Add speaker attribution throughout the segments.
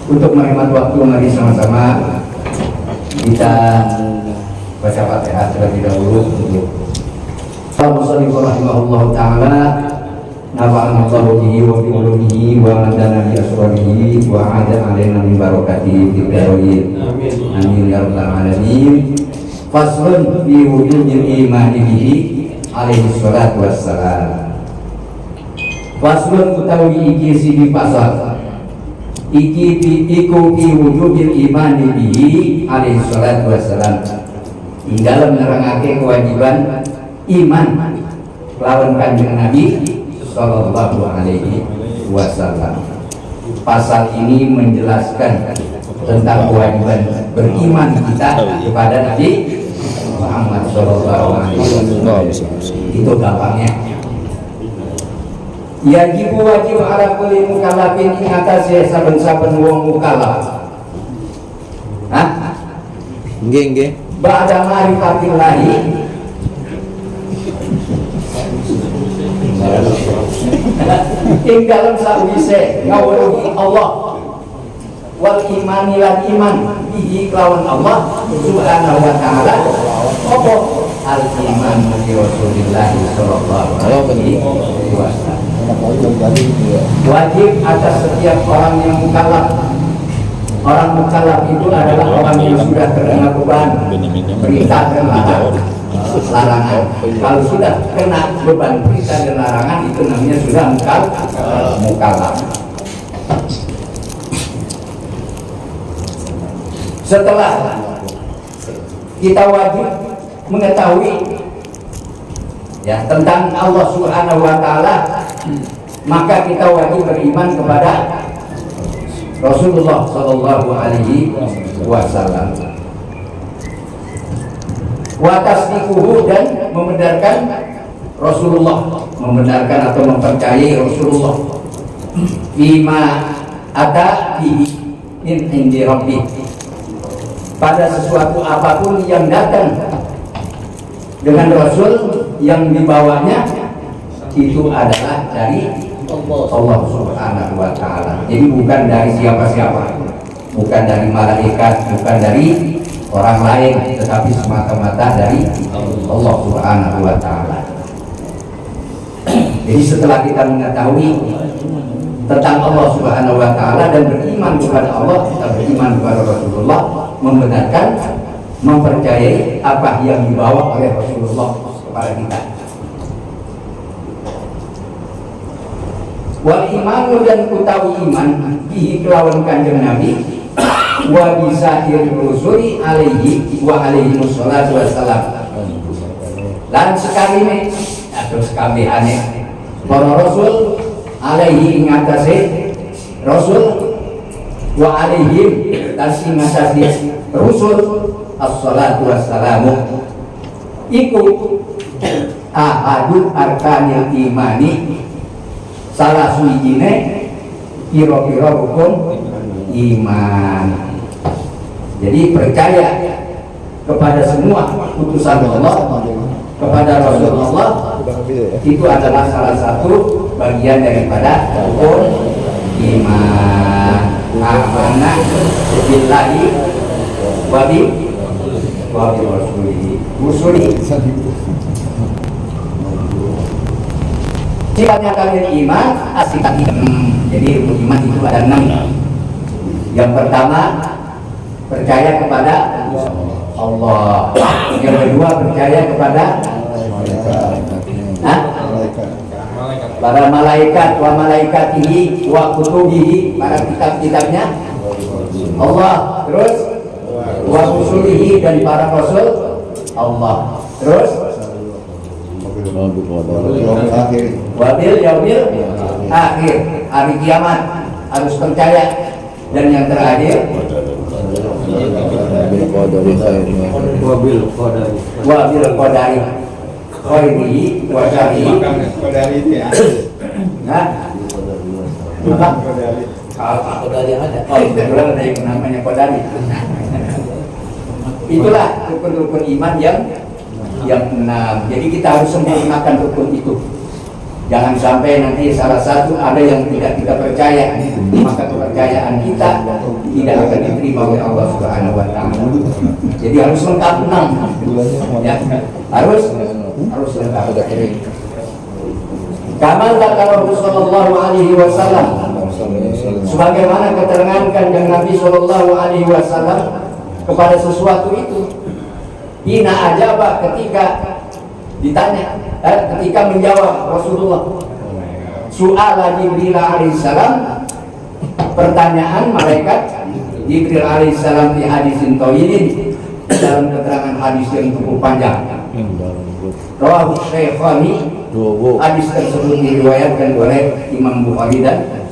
Speaker 1: Untuk menghemat waktu, mari sama-sama kita baca Fatihah terlebih dahulu. Rahimahullah ta'ala nafa'ana Allahu bihi wa bi ulumihi wa madana bi asrarihi wa ada alaina min barakatihi fid dharain. Amin ya rabbal alamin. Faslun bi wujudil imani bihi alaihi salatu wassalam. Faslun utawi iki sidi pasal iki iku fi wujudil imani bihi alaihi salatu wassalam. Ing dalam nerangake kewajiban iman lawan kanjeng Nabi sallallahu alaihi wasallam. Pasal ini menjelaskan tentang kewajiban beriman kita kepada Nabi Muhammad sallallahu alaihi wasallam. Itu gampangnya. Yajibu wajib ala kulli mukallafin ing atase saben-saben wong mukallaf. Hah? Nggih. Ba'da ma'rifatillahi ing dalam sawise ngawruhi Allah wal imani lan iman bihi kelawan Allah subhanahu wa ta'ala apa al iman bi Rasulillah sallallahu alaihi wasallam. Wajib atas setiap orang yang mukallaf. Orang mukallaf itu adalah orang yang sudah terkena beban perintah dan larangan. Kalau sudah kena beban perintah dan larangan, itu namanya sudah mukallaf. Setelah kita wajib mengetahui ya tentang Allah Subhanahu wa ta'ala, maka kita wajib beriman kepada Rasulullah sallallahu alaihi wasallam. Wa tasdiquhu, dan membenarkan Rasulullah, membenarkan atau mempercayai Rasulullah bima ada di indi rabbi, pada sesuatu apapun yang datang dengan Rasul yang dibawanya itu adalah dari Allah Subhanahu wa ta'ala. Jadi bukan dari siapa-siapa, bukan dari malaikat, bukan dari orang lain, tetapi semata-mata dari Allah Subhanahu wa ta'ala. Jadi setelah kita mengetahui tentang Allah Subhanahu wa ta'ala dan beriman kepada Allah, kita beriman kepada Rasulullah, membenarkan, mempercayai apa yang dibawa oleh Rasulullah kepada kita. Wal imanu, dan utawi iman bihi kelawan kanjeng Nabi wa bisair rusuli alaihi wa alaihi wassalatu wassalam, lan sekali ini atau sekabehane para rasul alaihi ing atase rasul wa alaihim lan ing atase rasul assalatu wassalamu iku ahadu arkanil imani, salah suwijine pira-pira rukun iman. Jadi percaya kepada semua putusan Allah, kepada Rasulullah, itu adalah salah satu bagian daripada rukun iman. Amanah billahi wa bi rasulihi. Sifatnya kalian iman asikat jadi rukun iman itu ada 6. Yang pertama, percaya kepada Allah. Yang kedua, percaya kepada para malaikat, wa malaikatihi, wa kutubihi, para kitab-kitabnya Allah. Terus wa rusulihi, dan para rasul Allah. Terus wabil yaumil akhir, hari kiamat harus percaya. Dan yang terakhir wabil qadari khairihi wa syarrihi. Nah, apa? Qadari ada. Oh, kebetulan ada yang namanya qadari. Itulah rukun-rukun iman yang 6. Jadi kita harus sempurnakan rukun itu. Jangan sampai nanti salah satu ada yang tidak kita percaya, maka kepercayaan kita tidak akan diterima oleh Allah Subhanahu wa taala. Jadi harus lengkap 6. Ya, harus lengkap. Kama dzakara Rasulullah alaihi wasallam, sebagaimana keterangan Kanjeng Nabi sallallahu alaihi wasallam kepada sesuatu itu. Hina ajaba, ketika ditanya, ketika menjawab Rasulullah su'ala Jibril alaihissalam, pertanyaan malaikat Jibril alaihissalam di hadisin tawilin, dalam keterangan hadis yang cukup panjang. Rawahu Syaikhani, hadis tersebut diriwayatkan oleh Imam Bukhari dan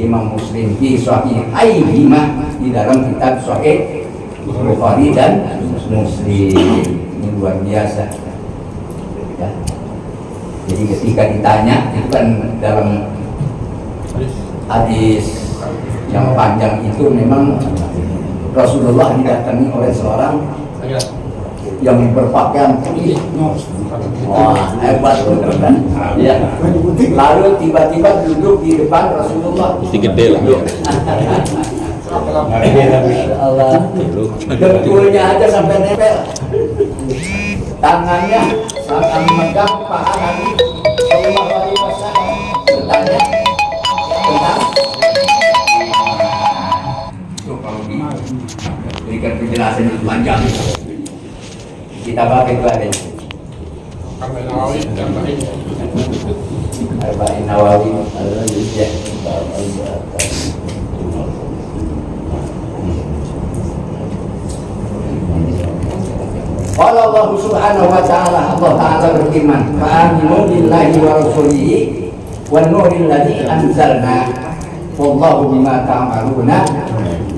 Speaker 1: Imam Muslim di Sahihayhima, di dalam kitab Sahih Bukhari dan Muslim. Ini luar biasa ya. Jadi ketika ditanya, itu kan dalam hadis yang panjang itu memang Rasulullah didatangi oleh seorang yang berpakaian putih. Wah, hebat kan? Ya. Lalu tiba-tiba duduk di depan Rasulullah.
Speaker 2: Gede lah.
Speaker 1: Allah, dengkulnya aja sampai nempel. Tangannya sampai memegang paha Nabi Sallallahu Alaihi Wasallam. Bertanya tentang itu, kalau diberikan penjelasan itu panjang. Kita pakai itu ada. Arba'in Nawawi. Qala Allah Subhanahu wa ta'ala, Allah Ta'ala berfirman, fa'aminu billahi wa rasulihi wan nuril ladzi anzalna wallahu bima ta'maluna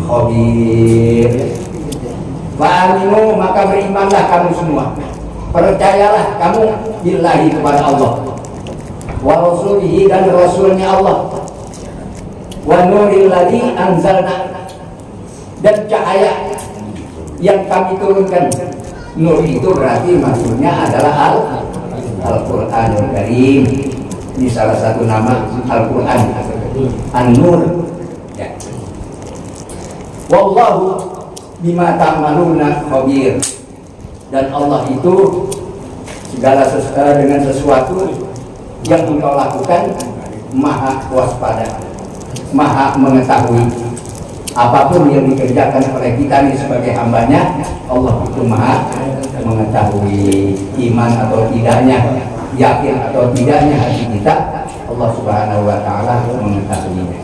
Speaker 1: khabir. Fa'aminu, maka berimanlah kamu semua, percayalah kamu billahi kepada Allah, wa rasulihi, dan rasulnya Allah, wan nuril ladzi anzalna, dan cahaya yang kami turunkan. Nur itu berarti maksudnya adalah Al-Quranul Karim. Ini salah satu nama Al-Quran, An-Nur ya. Wallahu bima ta'maluna khabir, dan Allah itu dengan sesuatu yang engkau lakukan maha waspada, maha mengetahui. Apapun yang dikerjakan oleh kita ini sebagai hambanya, Allah itu maha mengetahui. Iman atau tidaknya, yakin atau tidaknya hati kita, Allah Subhanahu wa ta'ala mengetahuinya.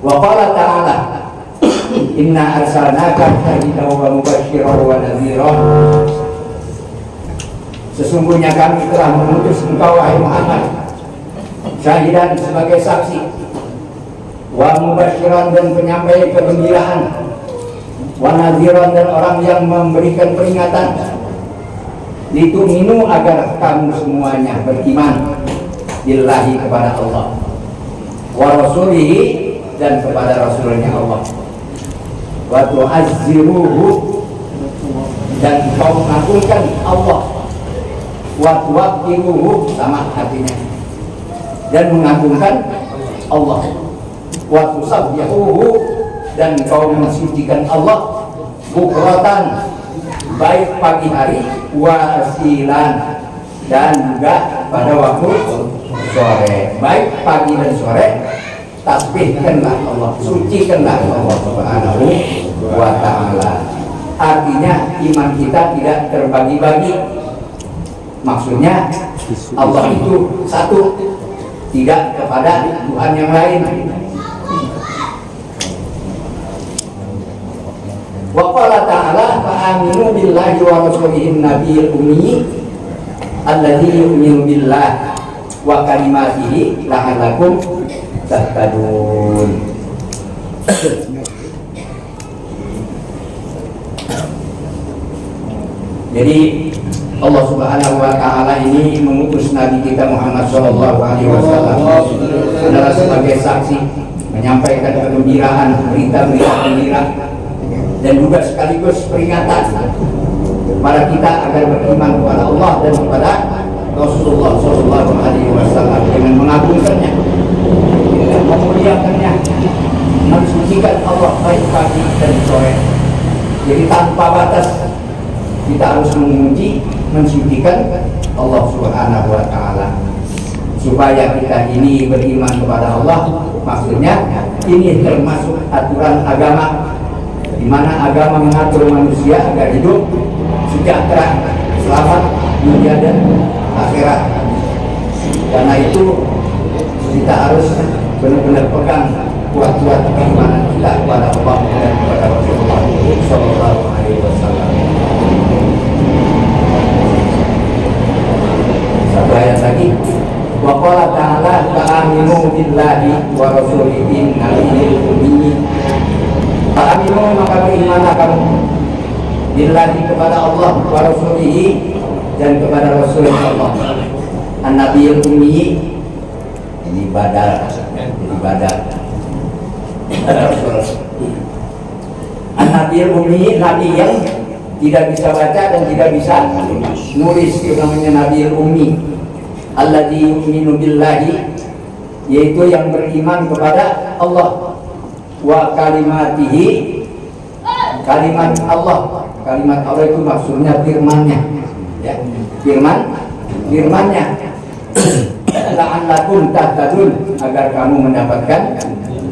Speaker 1: Wa qala ta'ala, inna arsalnaka syahidan wa mubasysyiran wa nadhiran. Sesungguhnya kami telah mengutus engkau wahai Muhammad syahidan, sebagai saksi, wa mubasyiran, dan penyampai kegembiraan, wa nadhiran, dan orang yang memberikan peringatan, litu'minu, agar kamu semuanya beriman billahi, kepada Allah, wa rasulihi, dan kepada rasulnya Allah, wa tu'azziruhu, dan kau mengagungkan Allah, wa tuwaqqiruhu, sama artinya, dan mengagungkan Allah, wa tusabbihuhu, dan kau mensucikan Allah, bukratan, baik pagi hari, wa asilan, dan juga pada waktu sore, baik pagi dan sore, tasbihkanlah Allah, sucikanlah Allah Subhanahu wa ta'ala. Artinya iman kita tidak terbagi-bagi. Maksudnya Allah itu satu, tidak kepada Tuhan yang lain. Wa qala ta'ala fa'aminu billahi wa rasulihin nabiyil ummi alladzi yu'minu billah wa kalimatihi la'allakum tahtadun. Jadi Allah Subhanahu wa taala ini mengutus Nabi kita Muhammad sallallahu alaihi wasallam adalah sebagai saksi, menyampaikan kegembiraan, berita-berita gembira, dan juga sekaligus peringatan kepada kita agar beriman kepada Allah dan kepada Rasulullah sallallahu alaihi wasallam dengan mengagungkannya, dengan memuliakannya, mensucikan Allah baik pagi dan sore. Jadi tanpa batas kita harus memuji, mensucikan Allah Subhanahu wa taala. Supaya kita ini beriman kepada Allah, maksudnya ini termasuk aturan agama, di mana agama mengatur manusia agar hidup sejahtera, selamat dunia dan akhirat. Karena itu kita harus benar-benar pegang kuat-kuat keimanan kita kepada Allah dan kepada Rasulullah sallallahu alaihi wasallam. Satu ayat lagi, wa qala ta'ala fa'aminu billahi wa rasulihi nabiyil ummi. Fa'aminu, maka berimanlah kamu billahi kepada Allah wa rasulihi dan kepada Rasulullah Allah. An-nabiyil ummi ini badal, An-nabiyil ummi, nabi yang tidak bisa baca dan tidak bisa nulis, itu namanya nabiyil ummi. Alladzi yu'minu billahi, yaitu yang beriman kepada Allah, wa kalimatihi, kalimat Allah. Kalimat Allah itu maksudnya firman-Nya, ya, firman-Nya. La'allakum tahtadun, agar kamu mendapatkan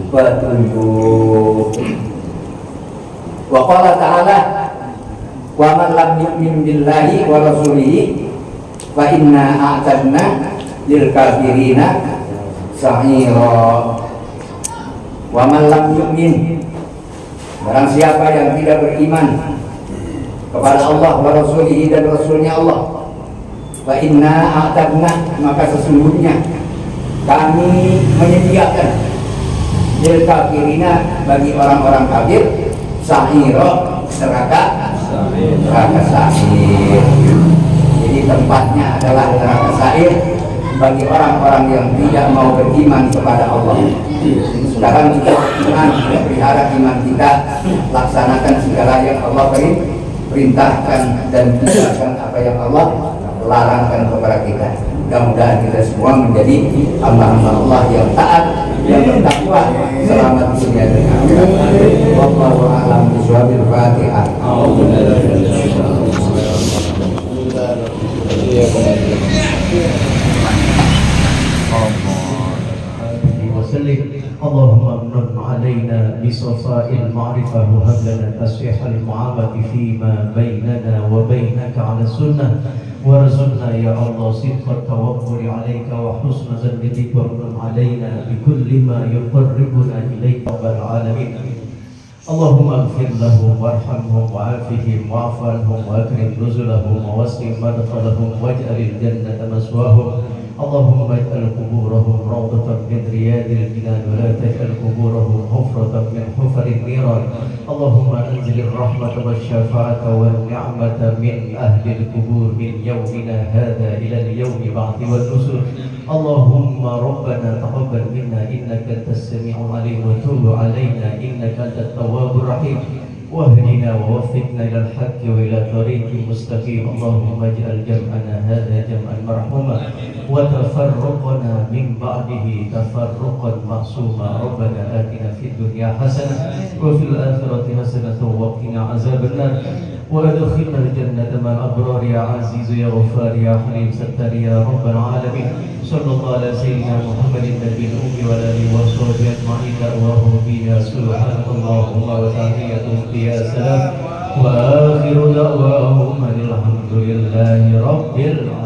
Speaker 1: petunjuk. Wa qala ta'ala wa man lam yu'min billahi wa rasulihi fa inna a'tadna lil kafirina sa'ira. Wa man lam yu'min, barang siapa yang tidak beriman kepada Allah wa rasulihi dan rasulnya Allah, fa inna a'tadna, maka sesungguhnya kami menyediakan lil kafirina, bagi orang-orang kafir, sa'ira, neraka sa'ir. Jadi tempatnya adalah neraka sa'ir bagi orang-orang yang tidak mau beriman kepada Allah. Sekarang kita beriman, kita pelihara iman kita, laksanakan segala yang Allah perintahkan dan tinggalkan apa yang Allah larangkan kepada kita. Mudah-mudahan kita semua menjadi hamba-hamba Allah yang taat, yang bertakwa, selamat dunia dan akhirat. Wallahu a'lam bishawab. Fatihah.
Speaker 2: اللهم امن علينا بصفاء المعرفة وهب لنا تصحيح المعاملة فيما بيننا وبينك على السنة وارزقنا يا الله صدق التوكل عليك وحسن ظن بك وامن علينا بكل ما يقربنا إليك رب العالمين. اللهم اغفر لهم وارحمهم وعافهم واعف عنهم واكرم نزلهم ووسع مدخلهم واجعل الجنة مثواهم. اللهم اجعل قبورهم روضة من رياض الجنان ولا تجعل قبورهم حفرة من حفر النيران. اللهم انزل الرحمة والشفاعة والنعمة من أهل القبور من يومنا هذا إلى اليوم بعد والنشور. اللهم ربنا تقبل منا إنك أنت السميع العليم وتوب علينا إنك أنت التواب الرحيم. واهدنا ووفقنا إلى الحق وإلى طريق مستقيم. اللهم اجعل جمعنا هذا جمعا مرحوما وتفرقنا من بعده تفرقا معصوما. ربنا آتنا في الدنيا حسنة وفي الآخرة حسنة وقنا عذاب النار وادخلنا الجنة مع الأبرار يا عزيز يا غفار يا حليم ستار يا رب العالمين. صلى الله على سيدنا محمد النبي الأمي وعلى آله وصحبه أجمعين. دعواهم فيها سبحانك اللهم وتحيتهم فيها سلام وآخر دعواهم الحمد لله رب العالمين.